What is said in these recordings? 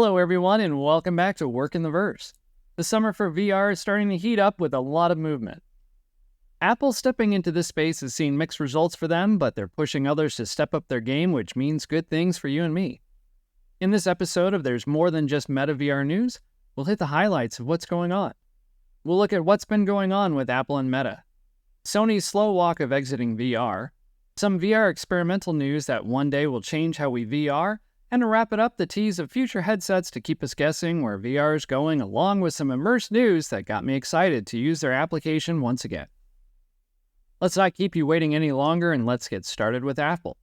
Hello everyone and welcome back to Work in the Verse. The summer for VR is starting to heat up with a lot of movement. Apple stepping into this space has seen mixed results for them, but they're pushing others to step up their game, which means good things for you and me. In this episode of There's More Than Just Meta VR News, we'll hit the highlights of what's going on. We'll look at what's been going on with Apple and Meta, Sony's slow walk of exiting VR, some VR experimental news that one day will change how we VR, and to wrap it up, the tease of future headsets to keep us guessing where VR is going, along with some immersed news that got me excited to use their application once again. Let's not keep you waiting any longer, and let's get started with Apple.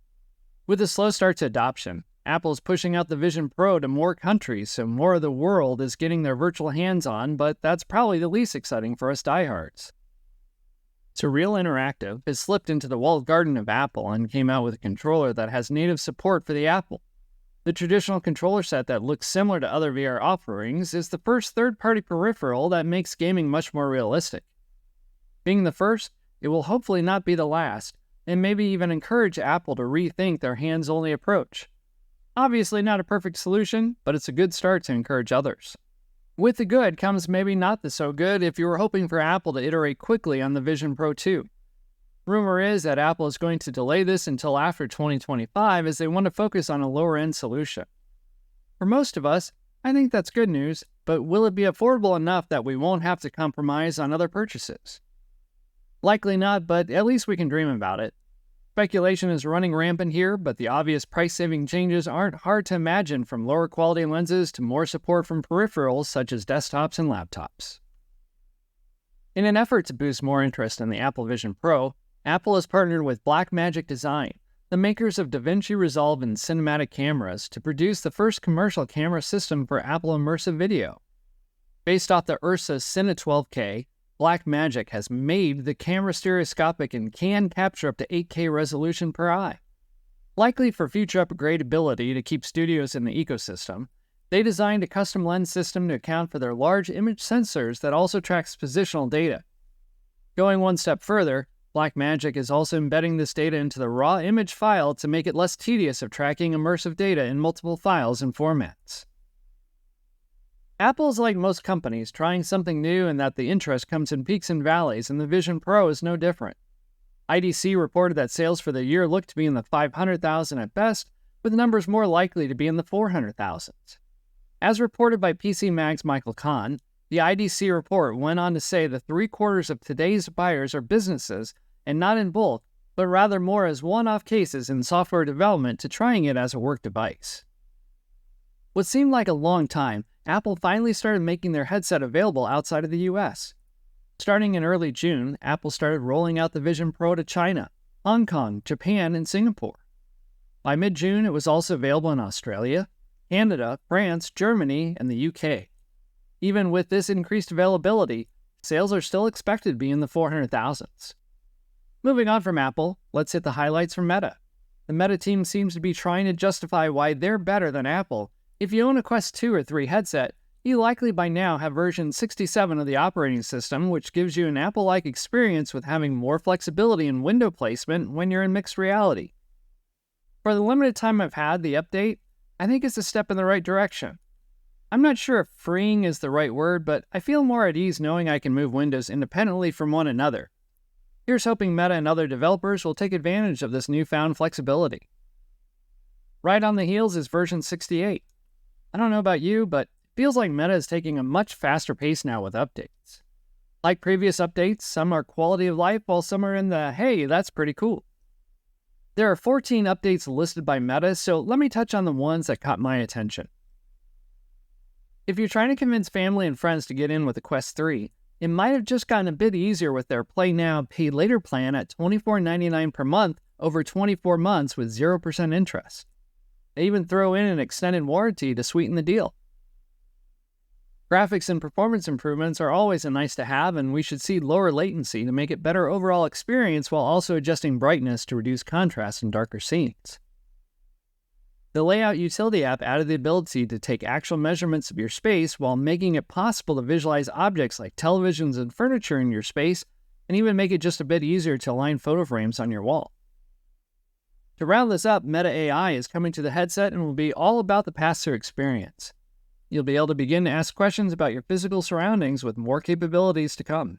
With a slow start to adoption, Apple is pushing out the Vision Pro to more countries, so more of the world is getting their virtual hands on, but that's probably the least exciting for us diehards. Surreal Interactive has slipped into the walled garden of Apple and came out with a controller that has native support for the Apple. The traditional controller set that looks similar to other VR offerings is the first third-party peripheral that makes gaming much more realistic. Being the first, it will hopefully not be the last, and maybe even encourage Apple to rethink their hands-only approach. Obviously not a perfect solution, but it's a good start to encourage others. With the good comes maybe not the so good if you were hoping for Apple to iterate quickly on the Vision Pro 2. Rumor is that Apple is going to delay this until after 2025 as they want to focus on a lower-end solution. For most of us, I think that's good news, but will it be affordable enough that we won't have to compromise on other purchases? Likely not, but at least we can dream about it. Speculation is running rampant here, but the obvious price-saving changes aren't hard to imagine, from lower quality lenses to more support from peripherals such as desktops and laptops. In an effort to boost more interest in the Apple Vision Pro, Apple has partnered with Blackmagic Design, the makers of DaVinci Resolve and cinematic cameras, to produce the first commercial camera system for Apple immersive video. Based off the Ursa Cine 12K, Blackmagic has made the camera stereoscopic and can capture up to 8K resolution per eye. Likely for future upgradability to keep studios in the ecosystem, they designed a custom lens system to account for their large image sensors that also tracks positional data. Going one step further, Blackmagic is also embedding this data into the raw image file to make it less tedious of tracking immersive data in multiple files and formats. Apple is like most companies, trying something new, and that the interest comes in peaks and valleys, and the Vision Pro is no different. IDC reported that sales for the year looked to be in the 500,000 at best, with numbers more likely to be in the 400,000s. As reported by PC Mag's Michael Kahn, the IDC report went on to say that 3/4 of today's buyers are businesses, and not in bulk, but rather more as one-off cases in software development to trying it as a work device. What seemed like a long time, Apple finally started making their headset available outside of the US. Starting in early June, Apple started rolling out the Vision Pro to China, Hong Kong, Japan, and Singapore. By mid-June, it was also available in Australia, Canada, France, Germany, and the UK. Even with this increased availability, sales are still expected to be in the 400,000s. Moving on from Apple, let's hit the highlights from Meta. The Meta team seems to be trying to justify why they're better than Apple. If you own a Quest 2 or 3 headset, you likely by now have version 67 of the operating system, which gives you an Apple-like experience with having more flexibility in window placement when you're in mixed reality. For the limited time I've had the update, I think it's a step in the right direction. I'm not sure if freeing is the right word, but I feel more at ease knowing I can move windows independently from one another. Here's hoping Meta and other developers will take advantage of this newfound flexibility. Right on the heels is version 68. I don't know about you, but it feels like Meta is taking a much faster pace now with updates. Like previous updates, some are quality of life while some are in the, hey, that's pretty cool. There are 14 updates listed by Meta, so let me touch on the ones that caught my attention. If you're trying to convince family and friends to get in with the Quest 3, it might have just gotten a bit easier with their Play Now, Pay Later plan at $24.99 per month over 24 months with 0% interest. They even throw in an extended warranty to sweeten the deal. Graphics and performance improvements are always a nice to have, and we should see lower latency to make it better overall experience while also adjusting brightness to reduce contrast in darker scenes. The Layout Utility app added the ability to take actual measurements of your space while making it possible to visualize objects like televisions and furniture in your space, and even make it just a bit easier to align photo frames on your wall. To round this up, Meta AI is coming to the headset and will be all about the pass-through experience. you'll be able to begin to ask questions about your physical surroundings with more capabilities to come.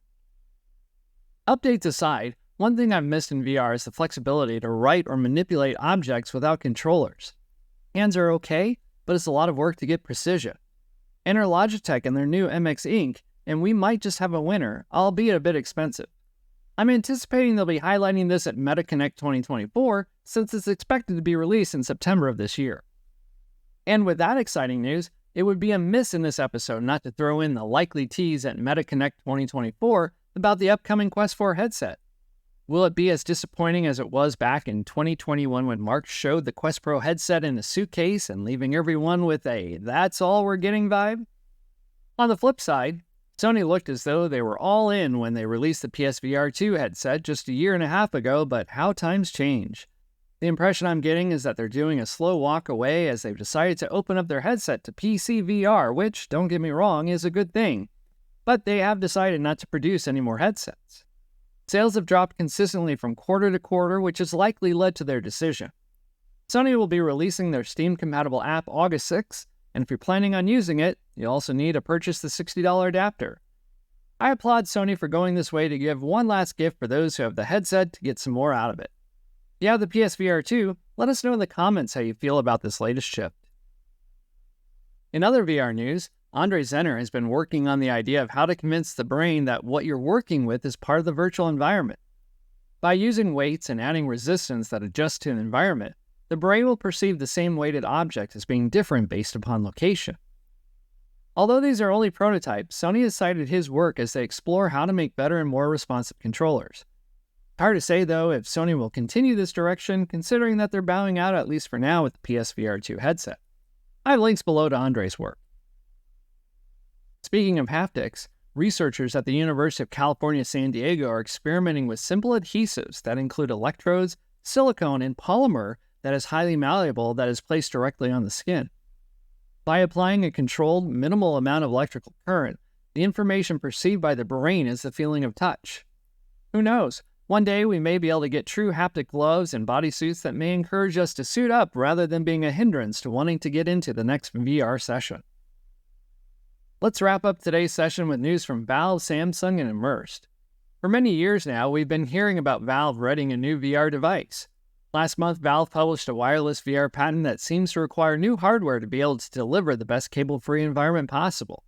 Updates aside, one thing I've missed in VR is the flexibility to write or manipulate objects without controllers. Hands are okay, but it's a lot of work to get precision. Enter Logitech and their new MX Ink, and we might just have a winner, albeit a bit expensive. I'm anticipating they'll be highlighting this at MetaConnect 2024, since it's expected to be released in September of this year. And with that exciting news, it would be a miss in this episode not to throw in the likely tease at MetaConnect 2024 about the upcoming Quest 4 headset. Will it be as disappointing as it was back in 2021 when Mark showed the Quest Pro headset in a suitcase and leaving everyone with a "that's all we're getting" vibe? On the flip side, Sony looked as though they were all in when they released the PSVR 2 headset just a year and a half ago, but how times change. The impression I'm getting is that they're doing a slow walk away as they've decided to open up their headset to PC VR, which, don't get me wrong, is a good thing. But they have decided not to produce any more headsets. Sales have dropped consistently from quarter to quarter, which has likely led to their decision. Sony will be releasing their Steam-compatible app August 6th, and if you're planning on using it, you'll also need to purchase the $60 adapter. I applaud Sony for going this way to give one last gift for those who have the headset to get some more out of it. If you have the PSVR 2, let us know in the comments how you feel about this latest shift. In other VR news, André Zenner has been working on the idea of how to convince the brain that what you're working with is part of the virtual environment. By using weights and adding resistance that adjust to an environment, the brain will perceive the same weighted object as being different based upon location. Although these are only prototypes, Sony has cited his work as they explore how to make better and more responsive controllers. Hard to say, though, if Sony will continue this direction, considering that they're bowing out at least for now with the PSVR 2 headset. I have links below to Andre's work. Speaking of haptics, researchers at the University of California, San Diego are experimenting with simple adhesives that include electrodes, silicone, and polymer that is highly malleable that is placed directly on the skin. By applying a controlled, minimal amount of electrical current, the information perceived by the brain is the feeling of touch. Who knows? One day we may be able to get true haptic gloves and bodysuits that may encourage us to suit up rather than being a hindrance to wanting to get into the next VR session. Let's wrap up today's session with news from Valve, Samsung, and Immersed. For many years now, we've been hearing about Valve readying a new VR device. Last month, Valve published a wireless VR patent that seems to require new hardware to be able to deliver the best cable-free environment possible.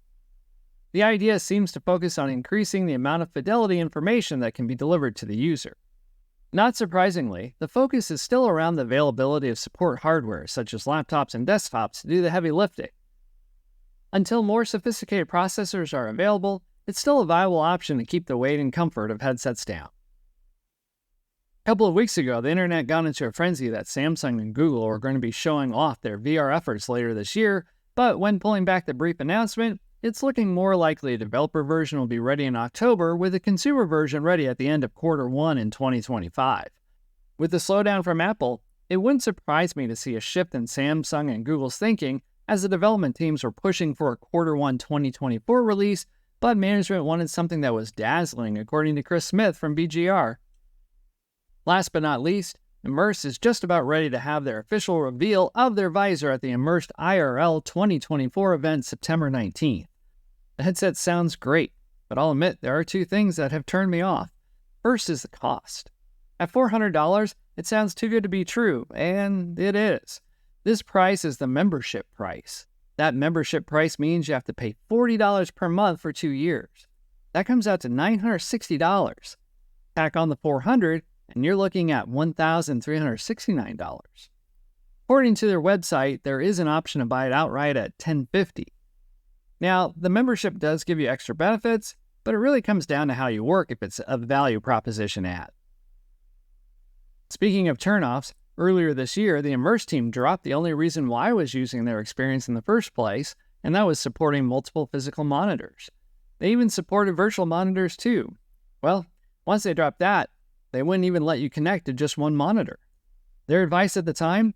The idea seems to focus on increasing the amount of fidelity information that can be delivered to the user. Not surprisingly, the focus is still around the availability of support hardware, such as laptops and desktops, to do the heavy lifting. Until more sophisticated processors are available, it's still a viable option to keep the weight and comfort of headsets down. A couple of weeks ago, the internet got into a frenzy that Samsung and Google are going to be showing off their VR efforts later this year, but when pulling back the brief announcement, it's looking more likely a developer version will be ready in October, with a consumer version ready at the end of Q1 in 2025. With the slowdown from Apple, it wouldn't surprise me to see a shift in Samsung and Google's thinking, as the development teams were pushing for a Q1 2024 release, but management wanted something that was dazzling, according to Chris Smith from BGR. Last but not least, Immersed is just about ready to have their official reveal of their visor at the Immersed IRL 2024 event September 19th. The headset sounds great, but I'll admit there are two things that have turned me off. First is the cost. At $400, it sounds too good to be true, and it is. This price is the membership price. That membership price means you have to pay $40 per month for 2 years. That comes out to $960. Tack on the $400, and you're looking at $1,369. According to their website, there is an option to buy it outright at $1,050. Now, the membership does give you extra benefits, but it really comes down to how you work if it's a value proposition ad. Speaking of turnoffs, earlier this year, the Immersed team dropped the only reason why I was using their experience in the first place, and that was supporting multiple physical monitors. They even supported virtual monitors too. Well, once they dropped that, they wouldn't even let you connect to just one monitor. Their advice at the time?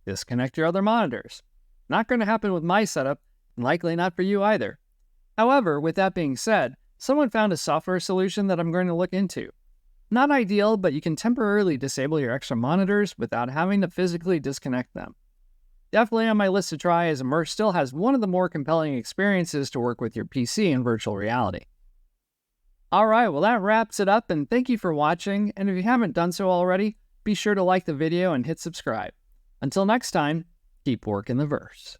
Disconnect your other monitors. Not going to happen with my setup, and likely not for you either. However, with that being said, someone found a software solution that I'm going to look into. Not ideal, but you can temporarily disable your extra monitors without having to physically disconnect them. Definitely on my list to try, as Immerse still has one of the more compelling experiences to work with your PC in virtual reality. Alright, well that wraps it up, and thank you for watching, and if you haven't done so already, be sure to like the video and hit subscribe. Until next time, keep working the verse.